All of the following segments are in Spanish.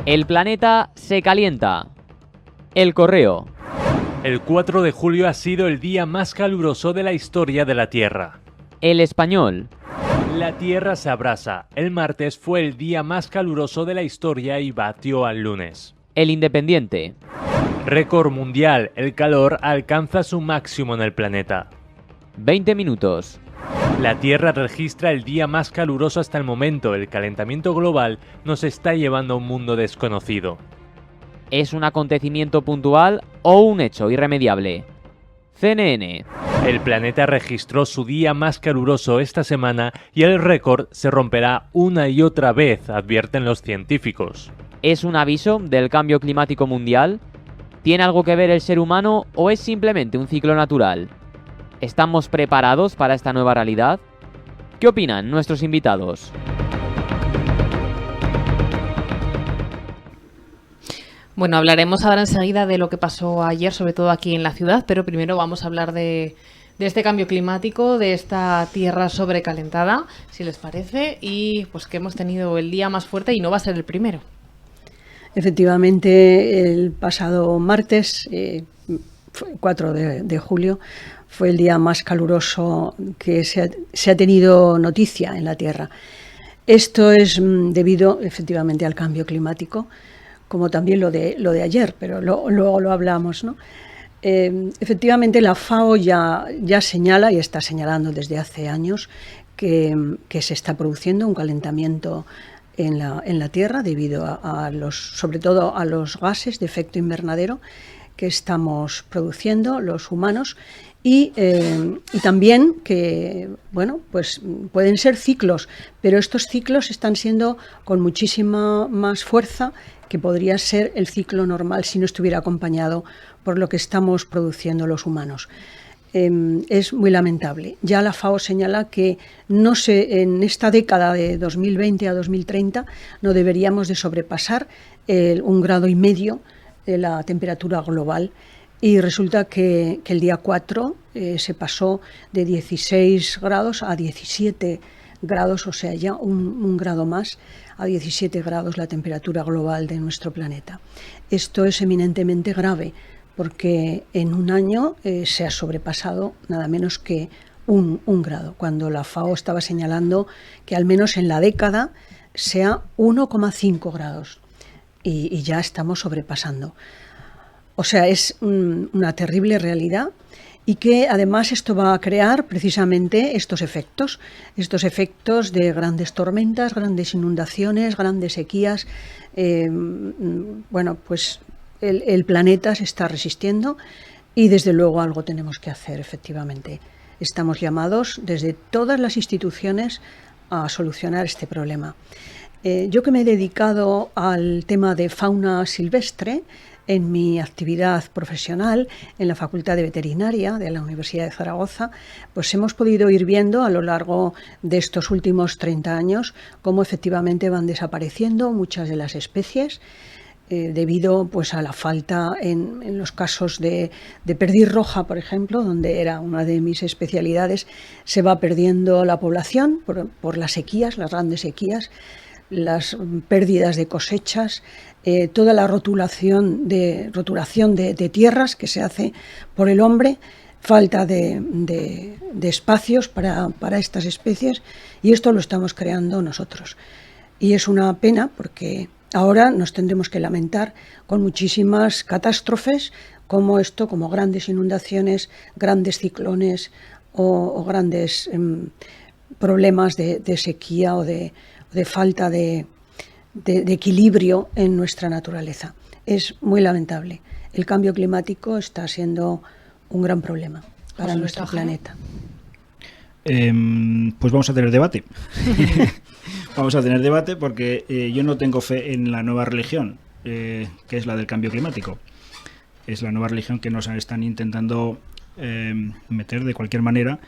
El planeta se calienta. El Correo. El 4 de julio ha sido el día más caluroso de la historia de la Tierra. El Español. La Tierra se abrasa. El martes fue el día más caluroso de la historia y batió al lunes. El Independiente. Récord mundial. El calor alcanza su máximo en el planeta. 20 minutos. La Tierra registra el día más caluroso hasta el momento. El calentamiento global nos está llevando a un mundo desconocido. ¿Es un acontecimiento puntual o un hecho irremediable? CNN. El planeta registró su día más caluroso esta semana y el récord se romperá una y otra vez, advierten los científicos. ¿Es un aviso del cambio climático mundial? ¿Tiene algo que ver el ser humano o es simplemente un ciclo natural? ¿Estamos preparados para esta nueva realidad? ¿Qué opinan nuestros invitados? Bueno, hablaremos ahora enseguida de lo que pasó ayer, sobre todo aquí en la ciudad, pero primero vamos a hablar de este cambio climático, de esta tierra sobrecalentada, si les parece, y pues que hemos tenido el día más fuerte y no va a ser el primero. Efectivamente, el pasado martes, 4 de julio, fue el día más caluroso que se ha tenido noticia en la Tierra. Esto es debido efectivamente al cambio climático, como también lo de ayer, pero luego lo hablamos, ¿no? Efectivamente, la FAO ya señala y está señalando desde hace años que se está produciendo un calentamiento en la Tierra debido sobre todo a los gases de efecto invernadero que estamos produciendo los humanos y también que, bueno, pues pueden ser ciclos, pero estos ciclos están siendo con muchísima más fuerza que podría ser el ciclo normal si no estuviera acompañado por lo que estamos produciendo los humanos. Es muy lamentable. Ya la FAO señala que en esta década de 2020 a 2030 no deberíamos de sobrepasar 1,5 grados de la temperatura global. Y resulta que el día 4 se pasó de 16 grados a 17 grados, o sea, ya un grado más, a 17 grados la temperatura global de nuestro planeta. Esto es eminentemente grave porque en un año se ha sobrepasado nada menos que un grado, cuando la FAO estaba señalando que al menos en la década sea 1,5 grados y ya estamos sobrepasando. O sea, es una terrible realidad y que además esto va a crear precisamente estos efectos de grandes tormentas, grandes inundaciones, grandes sequías. Bueno, pues el planeta se está resistiendo y desde luego algo tenemos que hacer, efectivamente. Estamos llamados desde todas las instituciones a solucionar este problema. Yo que me he dedicado al tema de fauna silvestre, en mi actividad profesional en la Facultad de Veterinaria de la Universidad de Zaragoza, pues hemos podido ir viendo a lo largo de estos últimos 30 años cómo efectivamente van desapareciendo muchas de las especies debido pues, a la falta en los casos de perdiz roja, por ejemplo, donde era una de mis especialidades, se va perdiendo la población por las sequías, las grandes sequías, las pérdidas de cosechas, toda la roturación de tierras que se hace por el hombre, falta de espacios para estas especies, y esto lo estamos creando nosotros. Y es una pena porque ahora nos tendremos que lamentar con muchísimas catástrofes como grandes inundaciones, grandes ciclones o grandes problemas de sequía o de falta de equilibrio en nuestra naturaleza. Es muy lamentable. El cambio climático está siendo un gran problema para nuestro planeta. Pues vamos a tener debate. Vamos a tener debate porque yo no tengo fe en la nueva religión, que es la del cambio climático. Es la nueva religión que nos están intentando meter de cualquier manera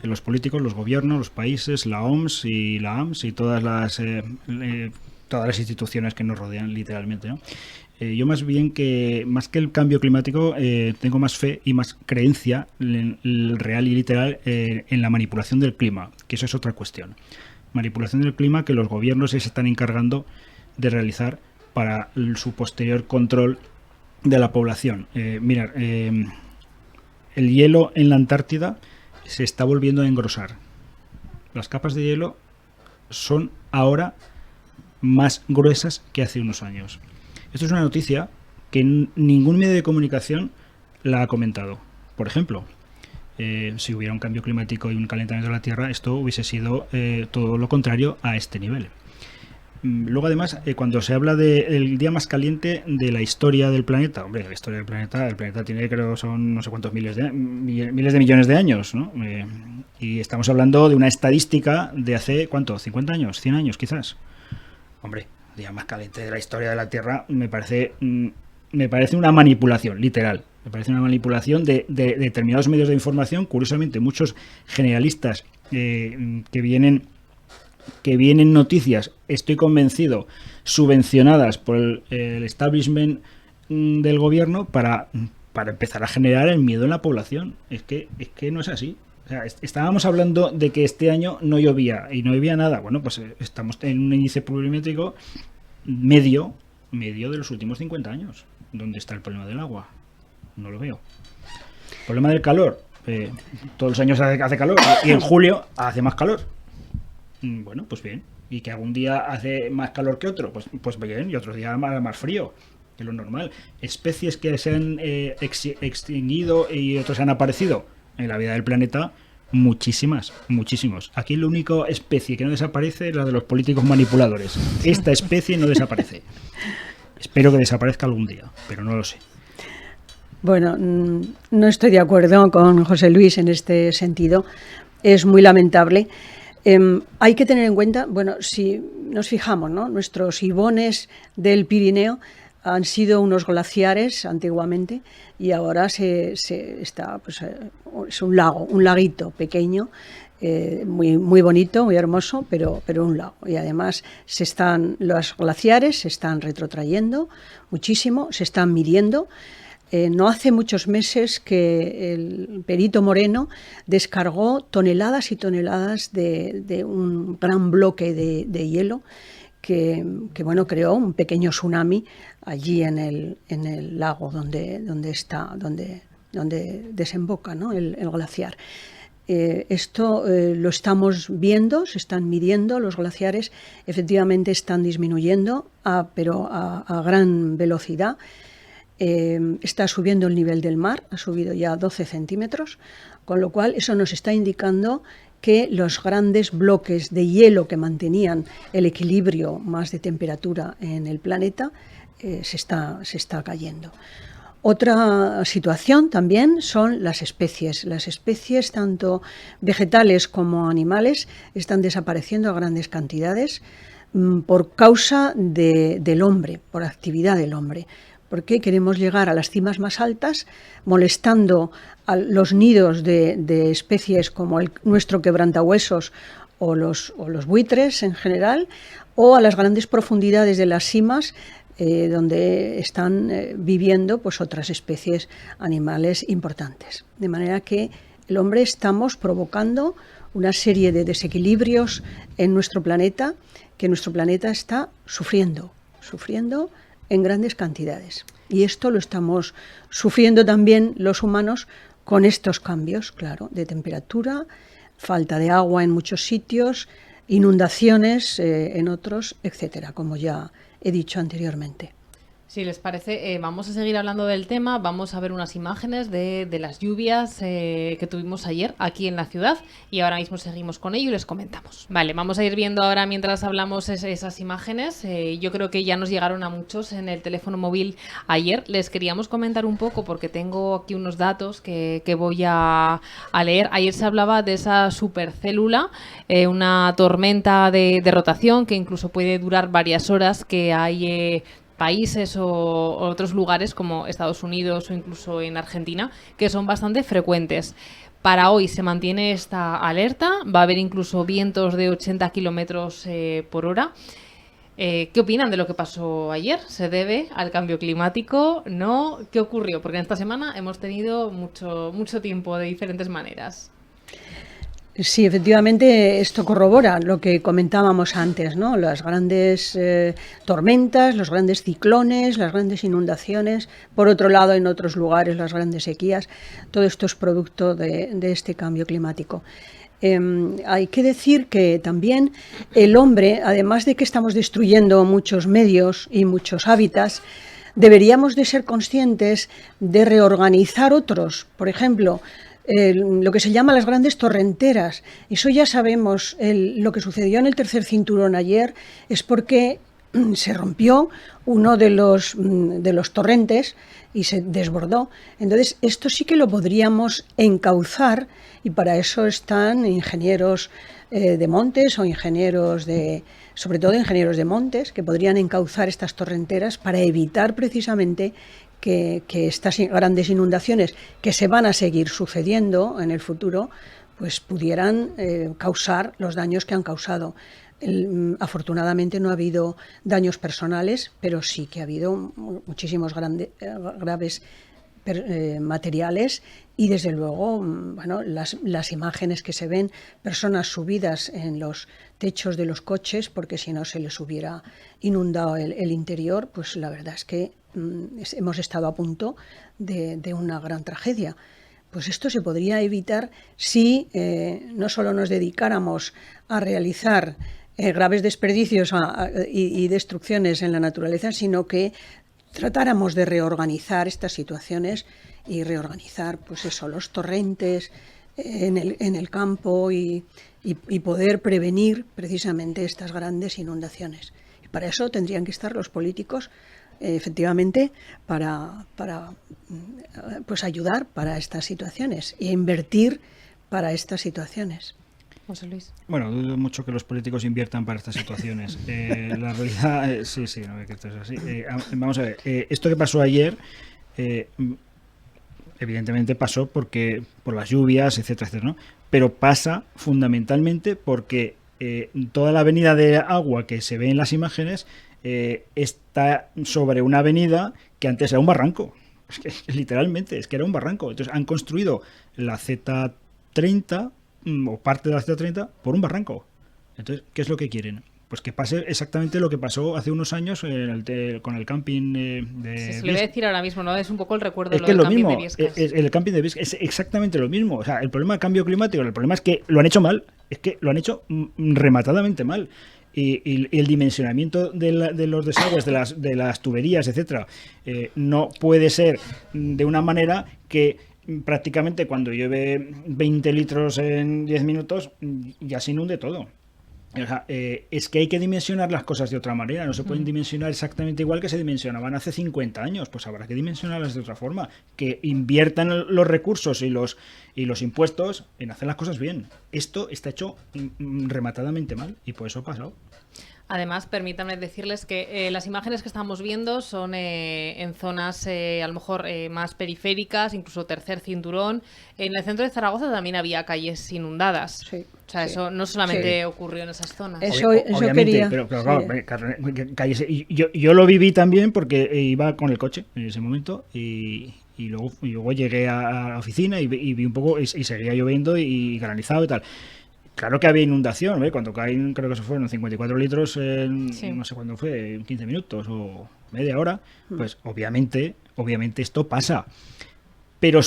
los políticos, los gobiernos, los países, la OMS y la AMS y todas las instituciones que nos rodean literalmente, ¿no? Yo más que el cambio climático tengo más fe y más creencia real y literal en la manipulación del clima, que eso es otra cuestión. Manipulación del clima que los gobiernos se están encargando de realizar para su posterior control de la población. Mirad, el hielo en la Antártida se está volviendo a engrosar. Las capas de hielo son ahora más gruesas que hace unos años. Esto es una noticia que ningún medio de comunicación la ha comentado. Por ejemplo, si hubiera un cambio climático y un calentamiento de la Tierra, esto hubiese sido todo lo contrario a este nivel. Luego, además, cuando se habla del día más caliente de la historia del planeta, hombre, la historia del planeta, el planeta tiene, creo, son no sé cuántos miles de millones de años, ¿no? Y estamos hablando de una estadística de hace, ¿cuánto? ¿50 años? ¿100 años, quizás? Hombre, el día más caliente de la historia de la Tierra me parece una manipulación, literal. Me parece una manipulación de determinados medios de información, curiosamente, muchos generalistas que vienen noticias, estoy convencido, subvencionadas por el establishment del gobierno para empezar a generar el miedo en la población. Es que no es así. O sea, estábamos hablando de que este año no llovía y no llovía nada. Bueno, pues estamos en un índice pluviométrico medio de los últimos 50 años. ¿Dónde está el problema del agua? No lo veo. El problema del calor. Todos los años hace calor y en julio hace más calor. Bueno, pues bien. Y que algún día hace más calor que otro, pues bien, y otro día más frío, que es lo normal. Especies que se han extinguido y otros han aparecido en la vida del planeta, muchísimos. Aquí la única especie que no desaparece es la de los políticos manipuladores. Esta especie no desaparece. Espero que desaparezca algún día, pero no lo sé. Bueno, no estoy de acuerdo con José Luis en este sentido. Es muy lamentable. Hay que tener en cuenta, bueno, si nos fijamos, ¿no? Nuestros ibones del Pirineo han sido unos glaciares antiguamente y ahora está, pues, es un lago, un laguito pequeño, muy bonito, muy hermoso, pero un lago. Y además los glaciares se están retrotrayendo muchísimo, se están midiendo. No hace muchos meses que el perito Moreno descargó toneladas y toneladas de un gran bloque de hielo que bueno, creó un pequeño tsunami allí en el lago donde desemboca, ¿no? el glaciar. Esto lo estamos viendo, se están midiendo, los glaciares efectivamente están disminuyendo, pero a gran velocidad. Está subiendo el nivel del mar, ha subido ya 12 centímetros, con lo cual eso nos está indicando que los grandes bloques de hielo que mantenían el equilibrio más de temperatura en el planeta se está cayendo. Otra situación también son las especies. Las especies, tanto vegetales como animales, están desapareciendo a grandes cantidades por causa del hombre, por actividad del hombre. Porque queremos llegar a las cimas más altas, molestando a los nidos de especies como nuestro quebrantahuesos o los buitres en general, o a las grandes profundidades de las cimas donde están viviendo pues, otras especies animales importantes. De manera que el hombre estamos provocando una serie de desequilibrios en nuestro planeta, que nuestro planeta está sufriendo en grandes cantidades. Y esto lo estamos sufriendo también los humanos con estos cambios, claro, de temperatura, falta de agua en muchos sitios, inundaciones en otros, etcétera, como ya he dicho anteriormente. Si les parece, vamos a seguir hablando del tema, vamos a ver unas imágenes de las lluvias que tuvimos ayer aquí en la ciudad y ahora mismo seguimos con ello y les comentamos. Vale, vamos a ir viendo ahora mientras hablamos esas imágenes. Yo creo que ya nos llegaron a muchos en el teléfono móvil ayer. Les queríamos comentar un poco porque tengo aquí unos datos que voy a leer. Ayer se hablaba de esa supercélula, una tormenta de rotación que incluso puede durar varias horas, que hay países o otros lugares como Estados Unidos o incluso en Argentina que son bastante frecuentes. Para hoy se mantiene esta alerta, va a haber incluso vientos de 80 kilómetros por hora. ¿Qué opinan de lo que pasó ayer? ¿Se debe al cambio climático? ¿No? ¿Qué ocurrió? Porque en esta semana hemos tenido mucho tiempo de diferentes maneras. Sí, efectivamente, esto corrobora lo que comentábamos antes, ¿no? Las grandes tormentas, los grandes ciclones, las grandes inundaciones, por otro lado, en otros lugares, las grandes sequías, todo esto es producto de este cambio climático. Hay que decir que también el hombre, además de que estamos destruyendo muchos medios y muchos hábitats, deberíamos de ser conscientes de reorganizar otros. Por ejemplo, lo que se llama las grandes torrenteras. Eso ya sabemos, lo que sucedió en el tercer cinturón ayer es porque se rompió uno de los torrentes y se desbordó. Entonces, esto sí que lo podríamos encauzar y para eso están ingenieros de montes o sobre todo ingenieros de montes, que podrían encauzar estas torrenteras para evitar precisamente que estas grandes inundaciones que se van a seguir sucediendo en el futuro, pues pudieran causar los daños que han causado. Afortunadamente no ha habido daños personales, pero sí que ha habido muchísimos graves materiales y desde luego bueno, las imágenes que se ven, personas subidas en los techos de los coches porque si no se les hubiera inundado el interior, pues la verdad es que hemos estado a punto de una gran tragedia. Pues esto se podría evitar si no solo nos dedicáramos a realizar graves desperdicios y destrucciones en la naturaleza, sino que tratáramos de reorganizar estas situaciones y reorganizar pues eso, los torrentes en el campo y poder prevenir precisamente estas grandes inundaciones. Y para eso tendrían que estar los políticos efectivamente para pues ayudar para estas situaciones e invertir para estas situaciones. José Luis. Bueno, dudo mucho que los políticos inviertan para estas situaciones. La realidad, sí, no ve que esto es así. Vamos a ver, esto que pasó ayer, evidentemente pasó por las lluvias, etcétera, etcétera, ¿no? Pero pasa fundamentalmente porque toda la avenida de agua que se ve en las imágenes está sobre una avenida que antes era un barranco. Es que literalmente, es que era un barranco. Entonces han construido la Z30 o parte de la Z30 por un barranco. Entonces, ¿qué es lo que quieren? Pues que pase exactamente lo que pasó hace unos años con el camping de se le voy a decir ahora mismo, ¿no? Es un poco el recuerdo es de que lo es del lo camping mismo, de Biescas. el camping de Biescas es exactamente lo mismo. O sea, el problema del cambio climático, el problema es que lo han hecho mal, es que lo han hecho rematadamente mal. Y el dimensionamiento de los desagües, de las tuberías, etcétera, no puede ser de una manera que prácticamente cuando llueve 20 litros en 10 minutos ya se inunde todo. O sea, es que hay que dimensionar las cosas de otra manera, no se pueden dimensionar exactamente igual que se dimensionaban hace 50 años, pues habrá que dimensionarlas de otra forma, que inviertan los recursos y los impuestos en hacer las cosas bien. Esto está hecho rematadamente mal y por eso ha pasado. Además, permítanme decirles que las imágenes que estamos viendo son en zonas a lo mejor más periféricas, incluso tercer cinturón. En el centro de Zaragoza también había calles inundadas. Sí, o sea, eso no solamente ocurrió en esas zonas. Eso Obviamente, quería. pero claro, calles, yo lo viví también porque iba con el coche en ese momento y luego llegué a la oficina y vi un poco y seguía lloviendo y granizado y tal. Claro que había inundación, ¿eh? Cuando caen, creo que se fueron 54 litros no sé cuándo fue, en 15 minutos o media hora, pues obviamente esto pasa. Pero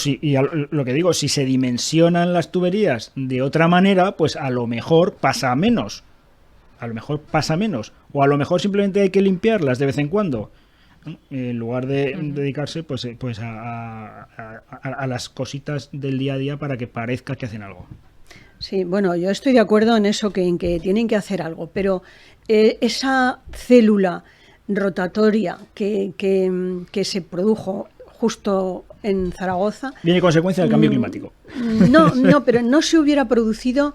lo que digo, si se dimensionan las tuberías de otra manera, pues a lo mejor pasa menos. O a lo mejor simplemente hay que limpiarlas de vez en cuando. En lugar de dedicarse pues a las cositas del día a día para que parezca que hacen algo. Sí, bueno, yo estoy de acuerdo en eso, en que tienen que hacer algo, pero esa célula rotatoria que se produjo justo en Zaragoza... Viene consecuencia del cambio climático. No, pero no se hubiera producido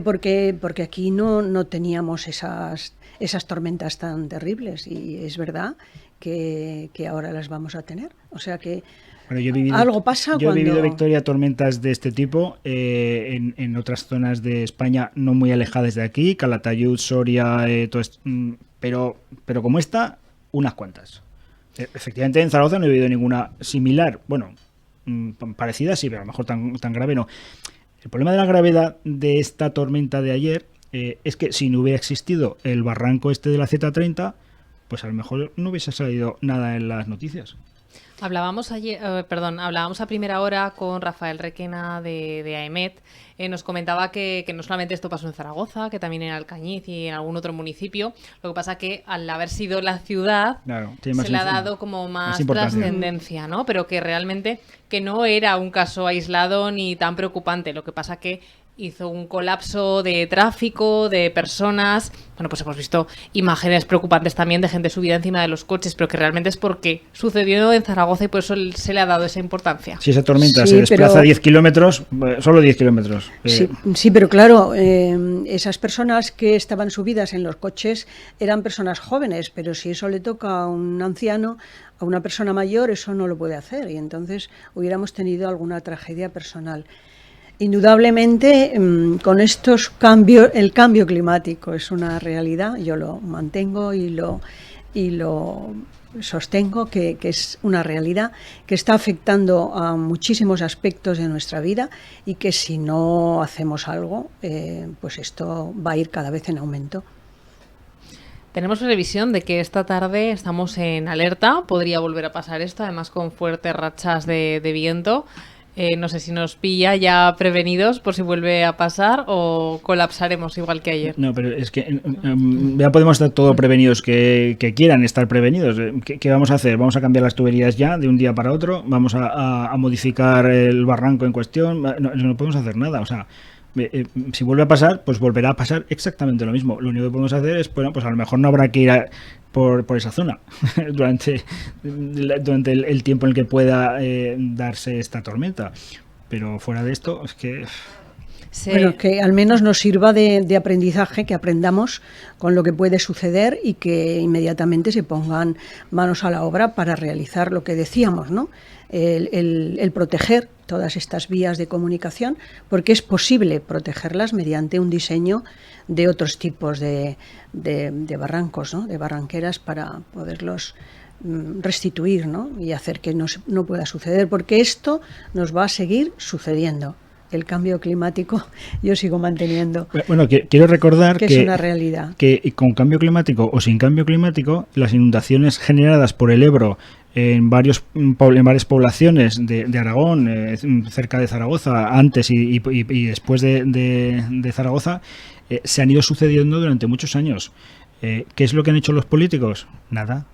porque aquí no teníamos esas tormentas tan terribles y es verdad que ahora las vamos a tener. O sea que... Bueno, algo pasa yo he vivido, Victoria, tormentas de este tipo en otras zonas de España no muy alejadas de aquí, Calatayud, Soria, todo esto, pero como esta, unas cuantas. Efectivamente, en Zaragoza no he vivido ninguna similar, bueno, parecida sí, pero a lo mejor tan grave no. El problema de la gravedad de esta tormenta de ayer es que si no hubiera existido el barranco este de la Z30, pues a lo mejor no hubiese salido nada en las noticias. Hablábamos a primera hora con Rafael Requena de AEMET. Nos comentaba que no solamente esto pasó en Zaragoza, que también en Alcañiz y en algún otro municipio. Lo que pasa que al haber sido la ciudad, Claro, se le ha dado como más trascendencia, ¿no? Pero que realmente que no era un caso aislado ni tan preocupante. Lo que pasa que hizo un colapso de tráfico, de personas. Bueno, pues hemos visto imágenes preocupantes también de gente subida encima de los coches, pero que realmente es porque sucedió en Zaragoza y por eso se le ha dado esa importancia. Si esa tormenta se desplaza 10 kilómetros, solo 10 kilómetros. Sí, pero claro, esas personas que estaban subidas en los coches eran personas jóvenes, pero si eso le toca a un anciano, a una persona mayor, eso no lo puede hacer y entonces hubiéramos tenido alguna tragedia personal. Indudablemente, con estos cambios, el cambio climático es una realidad, yo lo mantengo y lo sostengo que es una realidad que está afectando a muchísimos aspectos de nuestra vida y que si no hacemos algo, pues esto va a ir cada vez en aumento. Tenemos previsión de que esta tarde estamos en alerta, podría volver a pasar esto, además con fuertes rachas de viento. No sé si nos pilla ya prevenidos por si vuelve a pasar o colapsaremos igual que ayer. No, pero es que ya podemos estar todos prevenidos que quieran estar prevenidos. ¿Qué vamos a hacer? ¿Vamos a cambiar las tuberías ya de un día para otro? ¿Vamos a modificar el barranco en cuestión? No podemos hacer nada, o sea... si vuelve a pasar, pues volverá a pasar exactamente lo mismo. Lo único que podemos hacer es, bueno, pues a lo mejor no habrá que ir por esa zona durante el tiempo en el que pueda darse esta tormenta. Pero fuera de esto, es que... Sí. Bueno, que al menos nos sirva de aprendizaje, que aprendamos con lo que puede suceder y que inmediatamente se pongan manos a la obra para realizar lo que decíamos, ¿no? El proteger todas estas vías de comunicación, porque es posible protegerlas mediante un diseño de otros tipos de barrancos, ¿no? De barranqueras para poderlos restituir, ¿no? Y hacer que no pueda suceder, porque esto nos va a seguir sucediendo. El cambio climático yo sigo manteniendo. Bueno, quiero recordar que es una realidad. Que con cambio climático o sin cambio climático, las inundaciones generadas por el Ebro en varias poblaciones de Aragón, cerca de Zaragoza, antes y después de Zaragoza, se han ido sucediendo durante muchos años. ¿Qué es lo que han hecho los políticos? Nada.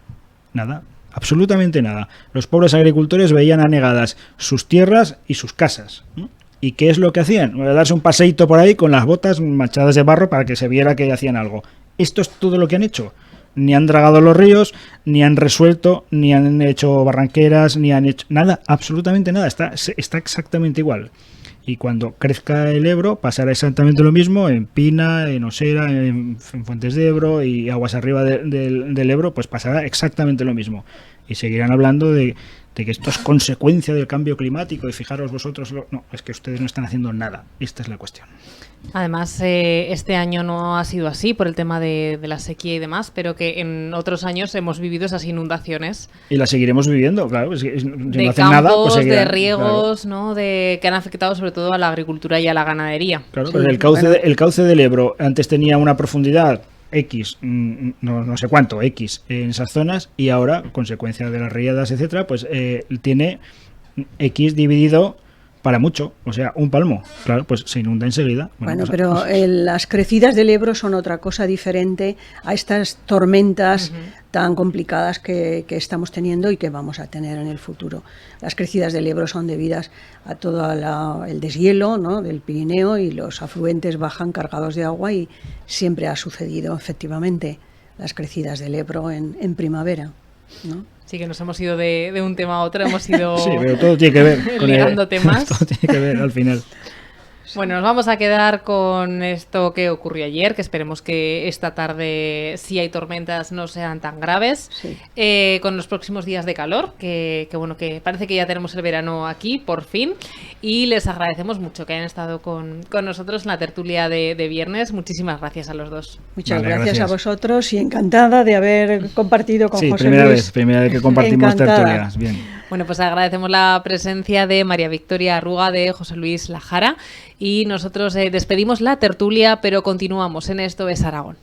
Absolutamente nada. Los pobres agricultores veían anegadas sus tierras y sus casas, ¿no? ¿Y qué es lo que hacían? Darse un paseíto por ahí con las botas manchadas de barro para que se viera que hacían algo. Esto es todo lo que han hecho. Ni han dragado los ríos, ni han resuelto, ni han hecho barranqueras, ni han hecho nada, absolutamente nada. Está exactamente igual. Y cuando crezca el Ebro pasará exactamente lo mismo en Pina, en Osera, en Fuentes de Ebro y aguas arriba del Ebro, pues pasará exactamente lo mismo. Y seguirán hablando de que esto es consecuencia del cambio climático y fijaros vosotros, no, es que ustedes no están haciendo nada. Esta es la cuestión. Además, este año no ha sido así por el tema de la sequía y demás, pero que en otros años hemos vivido esas inundaciones. Y las seguiremos viviendo, claro. Si de no hacen campos, nada, pues seguirán, de riegos, claro. ¿no? Que han afectado sobre todo a la agricultura y a la ganadería. Claro, Sí, pues el cauce del Ebro antes tenía una profundidad X, no sé cuánto, X en esas zonas, y ahora, consecuencia de las riadas, etcétera, pues tiene X dividido para mucho, o sea, un palmo. Claro, pues se inunda enseguida. Bueno, pero las crecidas del Ebro son otra cosa diferente a estas tormentas tan complicadas que estamos teniendo y que vamos a tener en el futuro. Las crecidas del Ebro son debidas a todo el deshielo, ¿no? Del Pirineo, y los afluentes bajan cargados de agua, y siempre ha sucedido efectivamente las crecidas del Ebro en primavera, ¿no? Sí, que nos hemos ido de un tema a otro, hemos ido sí, pero todo tiene que ver con ligando temas. Todo tiene que ver al final. Bueno, nos vamos a quedar con esto que ocurrió ayer, que esperemos que esta tarde, si hay tormentas, no sean tan graves. Sí. Con los próximos días de calor, que bueno, que parece que ya tenemos el verano aquí, por fin. Y les agradecemos mucho que hayan estado con nosotros en la tertulia de viernes. Muchísimas gracias a los dos. Muchas Vale, gracias a gracias. vosotros y encantada de haber compartido con Sí, José primera Luis. vez que compartimos Encantada. tertulias. Bien. Bueno, pues agradecemos la presencia de María Victoria Arruga, de José Luis Lajara, y nosotros despedimos la tertulia, pero continuamos en Esto es Aragón.